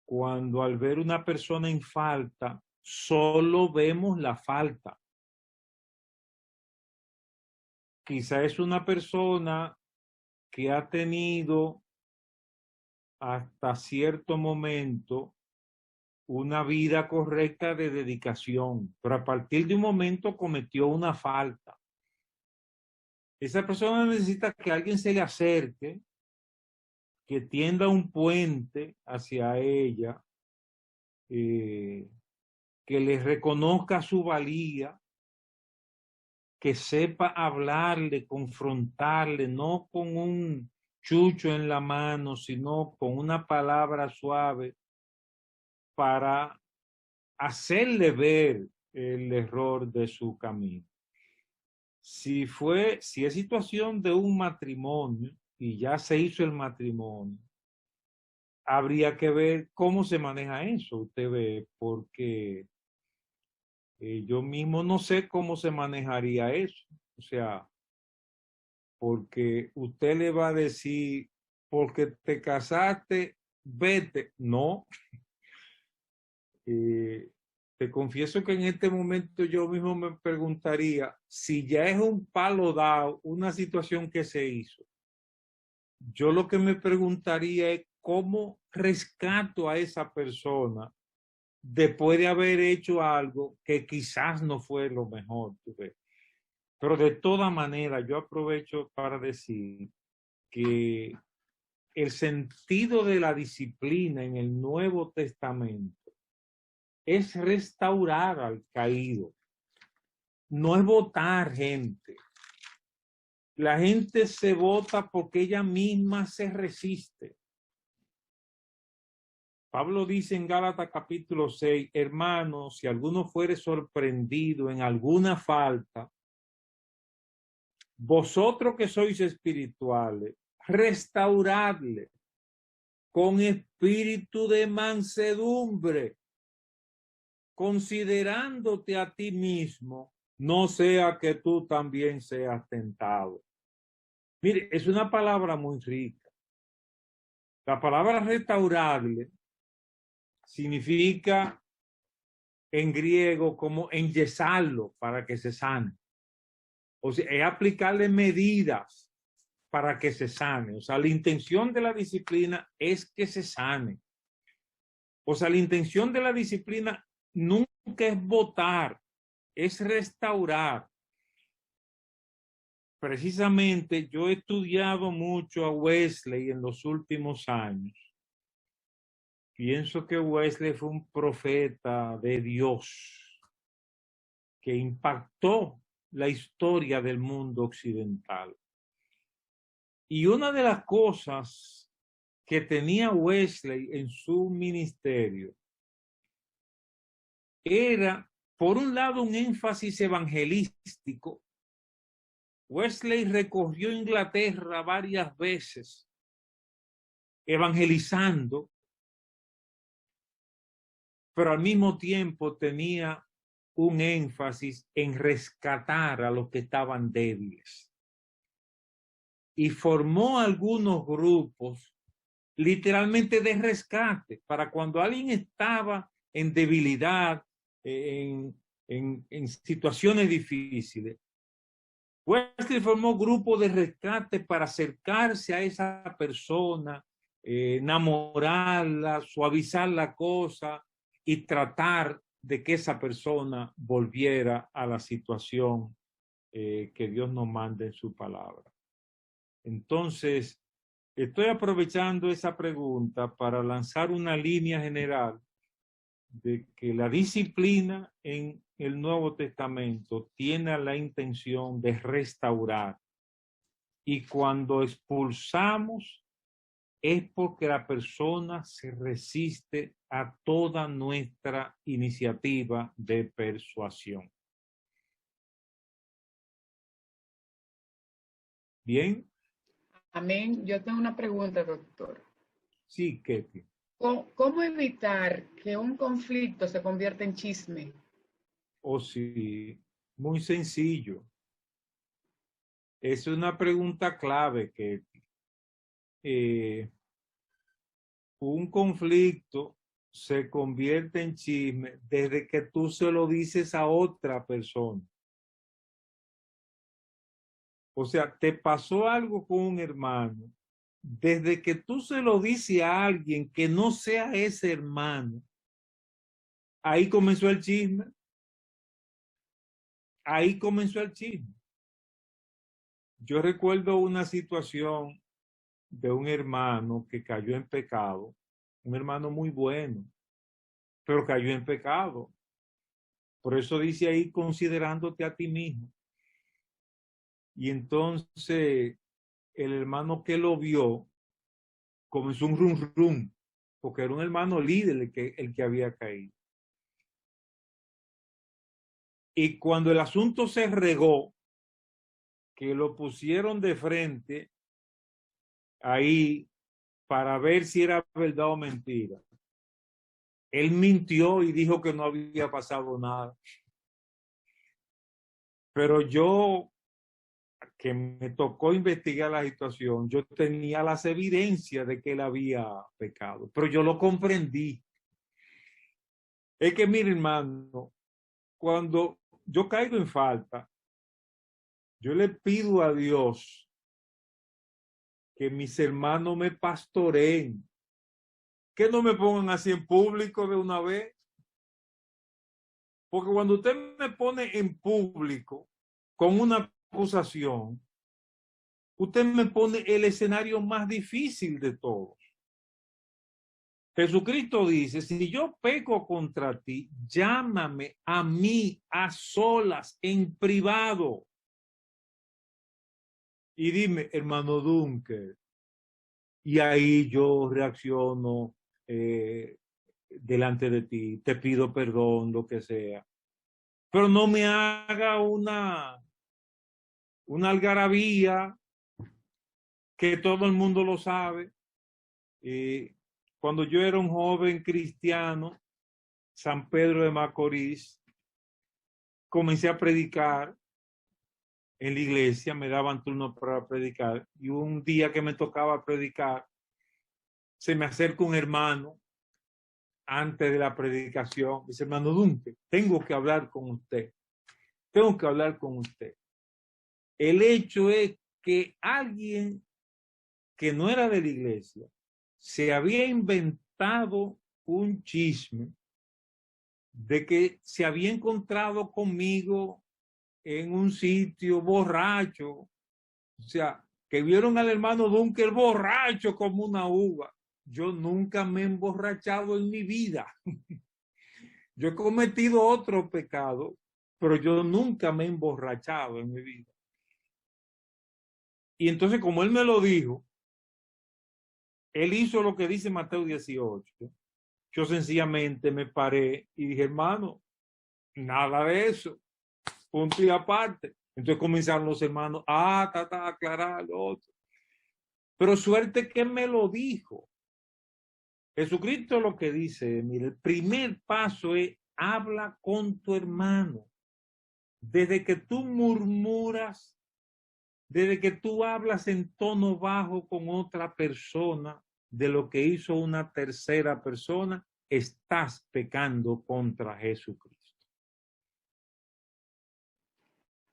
cuando al ver una persona en falta, solo vemos la falta. Quizá es una persona que ha tenido hasta cierto momento una vida correcta de dedicación, pero a partir de un momento cometió una falta. Esa persona necesita que alguien se le acerque, que tienda un puente hacia ella, que le reconozca su valía, que sepa hablarle, confrontarle, no con un chucho en la mano, sino con una palabra suave para hacerle ver el error de su camino. Si es situación de un matrimonio y ya se hizo el matrimonio, habría que ver cómo se maneja eso, usted ve, porque yo mismo no sé cómo se manejaría eso. O sea, porque usted le va a decir, porque te casaste, vete. No. Te confieso que en este momento yo mismo me preguntaría si ya es un palo dado, una situación que se hizo. Yo lo que me preguntaría es cómo rescato a esa persona después de haber hecho algo que quizás no fue lo mejor. ¿Tú ves? Pero de toda manera, yo aprovecho para decir que el sentido de la disciplina en el Nuevo Testamento es restaurar al caído, no es votar gente. La gente se vota porque ella misma se resiste. Pablo dice en Gálatas capítulo 6, hermanos, si alguno fuere sorprendido en alguna falta, vosotros que sois espirituales, restauradle con espíritu de mansedumbre, considerándote a ti mismo, no sea que tú también seas tentado. Mire, es una palabra muy rica. La palabra restaurable significa en griego como enyesarlo para que se sane. O sea, es aplicarle medidas para que se sane. O sea, la intención de la disciplina es que se sane. O sea, la intención de la disciplina nunca es votar, es restaurar. Precisamente yo he estudiado mucho a Wesley en los últimos años. Pienso que Wesley fue un profeta de Dios que impactó la historia del mundo occidental. Y una de las cosas que tenía Wesley en su ministerio era, por un lado, un énfasis evangelístico. Wesley recorrió Inglaterra varias veces evangelizando, pero al mismo tiempo tenía un énfasis en rescatar a los que estaban débiles. Y formó algunos grupos literalmente de rescate para cuando alguien estaba en debilidad, en situaciones difíciles. Wesley formó grupos de rescate para acercarse a esa persona, enamorarla, suavizar la cosa y tratar de que esa persona volviera a la situación que Dios nos manda en su palabra. Entonces, estoy aprovechando esa pregunta para lanzar una línea general de que la disciplina en el Nuevo Testamento tiene la intención de restaurar. Y cuando expulsamos es porque la persona se resiste a toda nuestra iniciativa de persuasión. ¿Bien? Amén. Yo tengo una pregunta, doctor. Sí, Ketty. ¿Cómo evitar que un conflicto se convierta en chisme? Oh, sí, muy sencillo. Es una pregunta clave, Ketty. Un conflicto se convierte en chisme desde que tú se lo dices a otra persona. O sea, te pasó algo con un hermano. Desde que tú se lo dices a alguien que no sea ese hermano, ahí comenzó el chisme. Ahí comenzó el chisme. Yo recuerdo una situación de un hermano que cayó en pecado, un hermano muy bueno, pero cayó en pecado. Por eso dice ahí, considerándote a ti mismo. Y entonces el hermano que lo vio comenzó un rum rum, porque era un hermano líder el que había caído. Y cuando el asunto se regó, que lo pusieron de frente ahí para ver si era verdad o mentira, él mintió y dijo que no había pasado nada. Pero yo, que me tocó investigar la situación, yo tenía las evidencias de que él había pecado, pero yo lo comprendí. Es que, mire, hermano, cuando yo caigo en falta, yo le pido a Dios que mis hermanos me pastoreen, que no me pongan así en público de una vez. Porque cuando usted me pone en público con una acusación, usted me pone el escenario más difícil de todos. Jesucristo dice, si yo peco contra ti, llámame a mí a solas, en privado. Y dime, hermano Dunker, y ahí yo reacciono delante de ti, te pido perdón, lo que sea. Pero no me haga una algarabía que todo el mundo lo sabe. Cuando yo era un joven cristiano, San Pedro de Macorís, comencé a predicar en la iglesia, me daban turno para predicar, y un día que me tocaba predicar, se me acerca un hermano antes de la predicación, dice, hermano Dunque, tengo que hablar con usted, tengo que hablar con usted. El hecho es que alguien que no era de la iglesia se había inventado un chisme de que se había encontrado conmigo en un sitio borracho, o sea, que vieron al hermano Dunker borracho como una uva. Yo nunca me he emborrachado en mi vida. Yo he cometido otro pecado, pero yo nunca me he emborrachado en mi vida. Y entonces, como él me lo dijo, él hizo lo que dice Mateo 18. Yo sencillamente me paré y dije, hermano, nada de eso. Punto y aparte. Entonces comenzaron los hermanos a aclarar lo otro. Pero suerte que me lo dijo. Jesucristo lo que dice, mire, el primer paso es habla con tu hermano. Desde que tú murmuras, desde que tú hablas en tono bajo con otra persona de lo que hizo una tercera persona, estás pecando contra Jesucristo.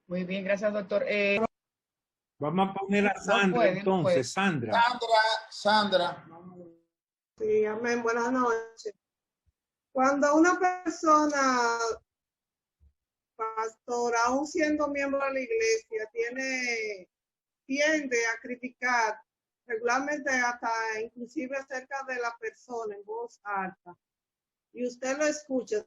Muy bien, gracias, doctor. Vamos a poner a Sandra entonces. Sandra. Sandra. Sí, amén. Buenas noches. Cuando una persona, pastor, aún siendo miembro de la iglesia, tiende a criticar regularmente hasta inclusive acerca de la persona en voz alta, y usted lo escucha,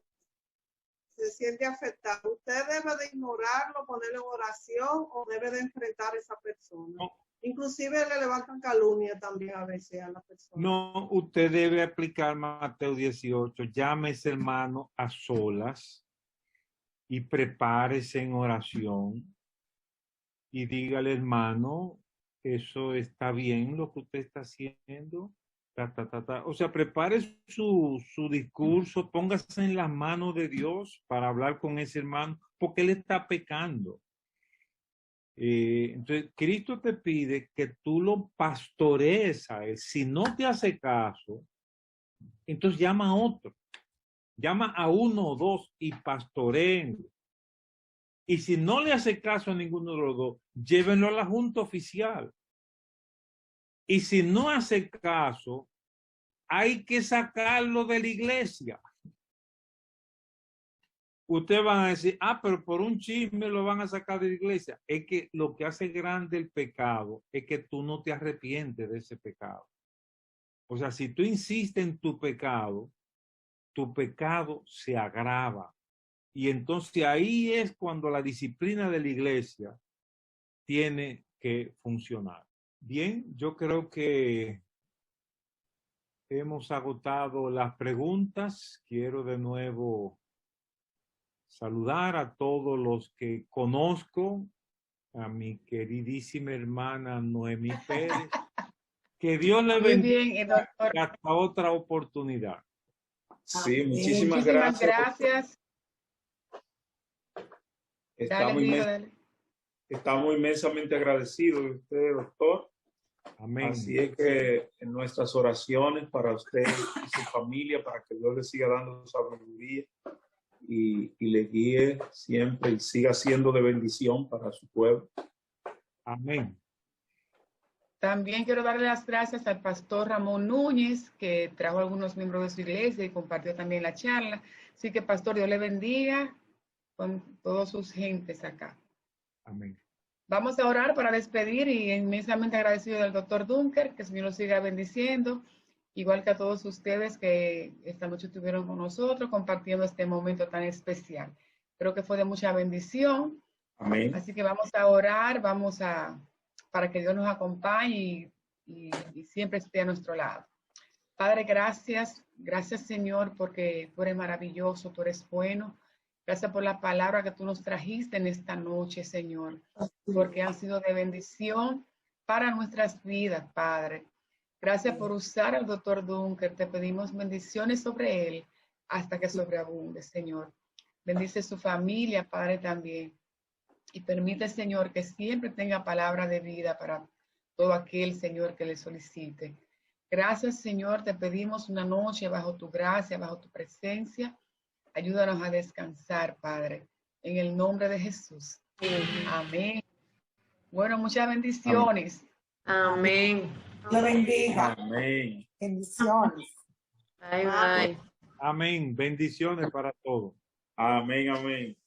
se siente afectado, ¿usted debe de ignorarlo, ponerlo en oración o debe de enfrentar a esa persona? No. Inclusive le levantan calumnia también a veces a la persona. No, usted debe aplicar Mateo 18. Llame a ese hermano a solas y prepárese en oración y dígale, hermano, eso está bien lo que usted está haciendo. O sea, prepare su discurso, póngase en las manos de Dios para hablar con ese hermano, porque él está pecando. Entonces, Cristo te pide que tú lo pastorees a él. Si no te hace caso, entonces llama a otro. Llama a uno o dos y pastoreenlo. Y si no le hace caso a ninguno de los dos, llévenlo a la junta oficial. Y si no hace caso, hay que sacarlo de la iglesia. Ustedes van a decir, pero por un chisme lo van a sacar de la iglesia. Es que lo que hace grande el pecado es que tú no te arrepientes de ese pecado. O sea, si tú insistes en tu pecado se agrava. Y entonces ahí es cuando la disciplina de la iglesia tiene que funcionar. Bien, yo creo que hemos agotado las preguntas. Quiero de nuevo saludar a todos los que conozco, a mi queridísima hermana Noemí Pérez. Que Dios le bendiga hasta otra oportunidad. Sí, muchísimas gracias. Gracias. Estamos inmensamente agradecidos de usted, doctor. Amén. Así es que en nuestras oraciones para usted y su familia, para que Dios le siga dando sabiduría y le guíe siempre y siga siendo de bendición para su pueblo. Amén. También quiero darle las gracias al pastor Ramón Núñez, que trajo a algunos miembros de su iglesia y compartió también la charla. Así que, pastor, Dios le bendiga con todos sus gentes acá. Amén. Vamos a orar para despedir y inmensamente agradecido del doctor Dunker, que el Señor lo siga bendiciendo, igual que a todos ustedes que esta noche estuvieron con nosotros compartiendo este momento tan especial. Creo que fue de mucha bendición. Amén. Así que vamos a orar, para que Dios nos acompañe y siempre esté a nuestro lado. Padre, gracias. Gracias, Señor, porque tú eres maravilloso, tú eres bueno. Gracias por la palabra que tú nos trajiste en esta noche, Señor, porque han sido de bendición para nuestras vidas, Padre. Gracias por usar al doctor Dunker. Te pedimos bendiciones sobre él hasta que sobreabunde, Señor. Bendice su familia, Padre, también. Y permite, Señor, que siempre tenga palabra de vida para todo aquel, Señor, que le solicite. Gracias, Señor. Te pedimos una noche bajo tu gracia, bajo tu presencia. Ayúdanos a descansar, Padre, en el nombre de Jesús. Amén. Bueno, muchas bendiciones. Amén. Le bendiga. Amén. Bendiciones. Bye, bye. Amén. Bendiciones para todos. Amén, amén.